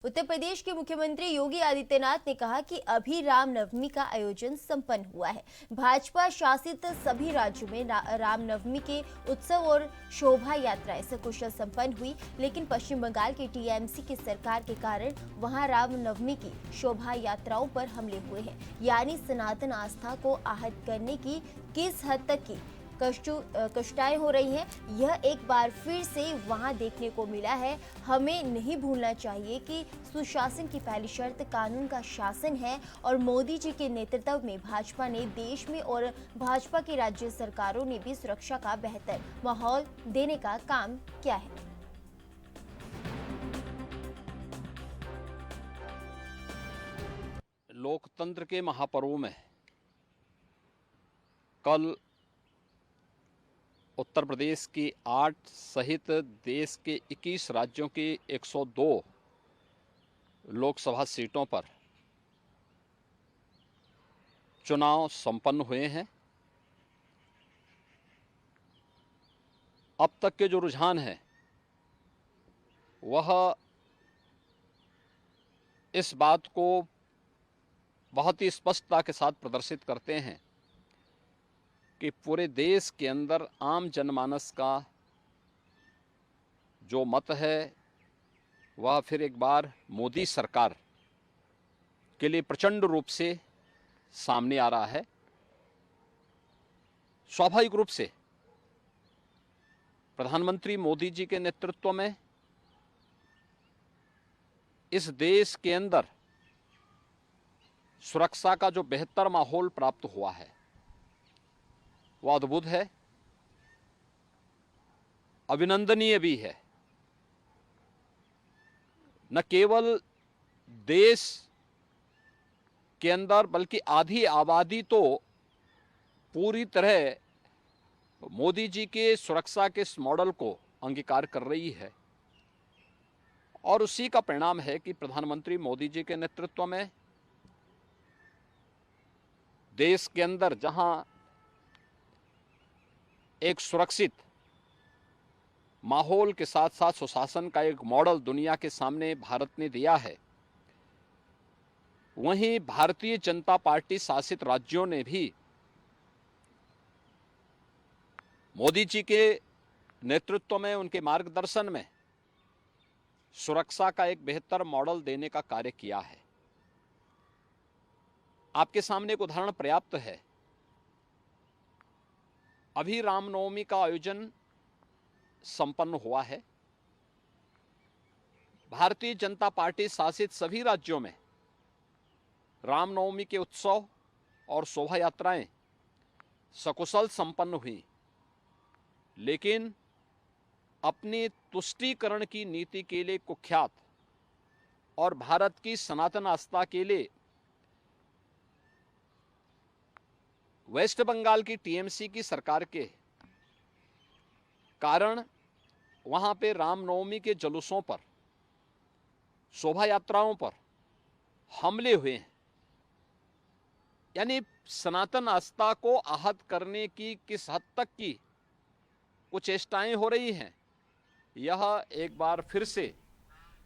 उत्तर प्रदेश के मुख्यमंत्री योगी आदित्यनाथ ने कहा कि अभी रामनवमी का आयोजन संपन्न हुआ है। भाजपा शासित सभी राज्यों में रामनवमी के उत्सव और शोभा यात्राएं सकुशल संपन्न हुई, लेकिन पश्चिम बंगाल की टीएमसी की सरकार के कारण वहां रामनवमी की शोभा यात्राओं पर हमले हुए हैं। यानी सनातन आस्था को आहत करने की किस हद तक की कष्टाएं हो रही हैं, यह एक बार फिर से वहां देखने को मिला है। हमें नहीं भूलना चाहिए कि सुशासन की पहली शर्त कानून का शासन है और मोदी जी के नेतृत्व में भाजपा ने देश में और भाजपा की राज्य सरकारों ने भी सुरक्षा का बेहतर माहौल देने का काम किया है। लोकतंत्र के महापर्व में कल उत्तर प्रदेश की 8 सहित देश के 21 राज्यों की 102 लोकसभा सीटों पर चुनाव संपन्न हुए हैं। अब तक के जो रुझान है वह इस बात को बहुत ही स्पष्टता के साथ प्रदर्शित करते हैं कि पूरे देश के अंदर आम जनमानस का जो मत है वह फिर एक बार मोदी सरकार के लिए प्रचंड रूप से सामने आ रहा है। स्वाभाविक रूप से प्रधानमंत्री मोदी जी के नेतृत्व में इस देश के अंदर सुरक्षा का जो बेहतर माहौल प्राप्त हुआ है वह अद्भुत है, अभिनंदनीय भी है। न केवल देश के अंदर बल्कि आधी आबादी तो पूरी तरह मोदी जी के सुरक्षा के इस मॉडल को अंगीकार कर रही है और उसी का परिणाम है कि प्रधानमंत्री मोदी जी के नेतृत्व में देश के अंदर जहां एक सुरक्षित माहौल के साथ साथ सुशासन का एक मॉडल दुनिया के सामने भारत ने दिया है, वहीं भारतीय जनता पार्टी शासित राज्यों ने भी मोदी जी के नेतृत्व में उनके मार्गदर्शन में सुरक्षा का एक बेहतर मॉडल देने का कार्य किया है। आपके सामने एक उदाहरण पर्याप्त है। अभी रामनवमी का आयोजन संपन्न हुआ है। भारतीय जनता पार्टी शासित सभी राज्यों में रामनवमी के उत्सव और शोभा यात्राएं सकुशल संपन्न हुई, लेकिन अपनी तुष्टीकरण की नीति के लिए कुख्यात और भारत की सनातन आस्था के लिए वेस्ट बंगाल की टीएमसी की सरकार के कारण वहां पे रामनवमी के जुलूसों पर, शोभा यात्राओं पर हमले हुए हैं। यानी सनातन आस्था को आहत करने की किस हद तक की कुछ चेष्टाएं हो रही हैं, यह एक बार फिर से